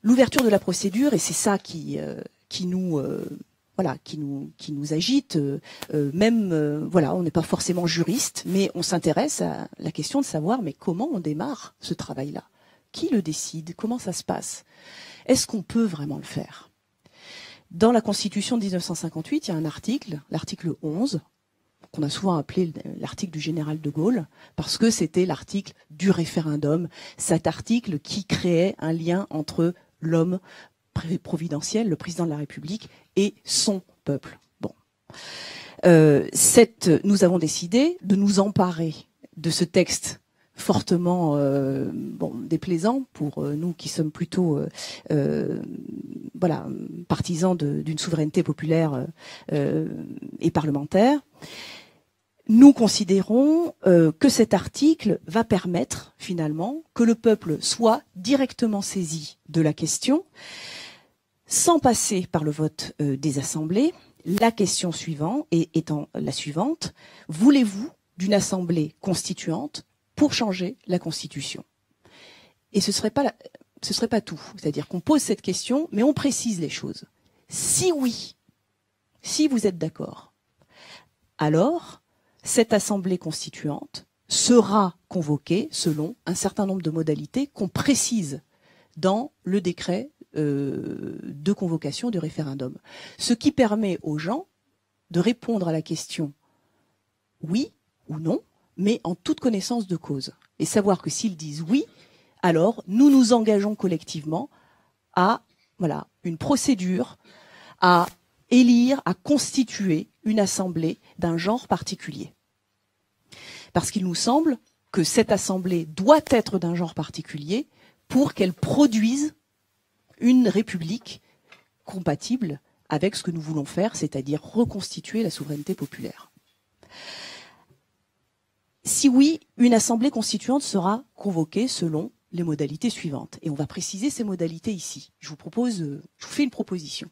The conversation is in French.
L'ouverture de la procédure, et c'est ça qui nous agite. Voilà, on n'est pas forcément juriste, mais on s'intéresse à la question de savoir, mais comment on démarre ce travail-là? Qui le décide? Comment ça se passe? Est-ce qu'on peut vraiment le faire? Dans la Constitution de 1958, il y a un article, l'article 11, qu'on a souvent appelé l'article du général de Gaulle, parce que c'était l'article du référendum, cet article qui créait un lien entre l'homme providentiel, le président de la République, et son peuple. Bon. Nous avons décidé de nous emparer de ce texte fortement déplaisant pour nous qui sommes plutôt partisans d'une souveraineté populaire et parlementaire. Nous considérons que cet article va permettre finalement que le peuple soit directement saisi de la question sans passer par le vote des assemblées. La question suivante étant la suivante: voulez-vous d'une assemblée constituante pour changer la Constitution? Et ce serait pas tout. C'est-à-dire qu'on pose cette question, mais on précise les choses. Si oui, si vous êtes d'accord, alors cette assemblée constituante sera convoquée selon un certain nombre de modalités qu'on précise dans le décret de convocation du référendum. Ce qui permet aux gens de répondre à la question oui ou non, mais en toute connaissance de cause. Et savoir que s'ils disent oui, alors nous nous engageons collectivement à une procédure, à élire, à constituer une assemblée d'un genre particulier. Parce qu'il nous semble que cette assemblée doit être d'un genre particulier pour qu'elle produise une république compatible avec ce que nous voulons faire, c'est-à-dire reconstituer la souveraineté populaire. Si oui, une assemblée constituante sera convoquée selon les modalités suivantes. Et on va préciser ces modalités ici. Je vous fais une proposition.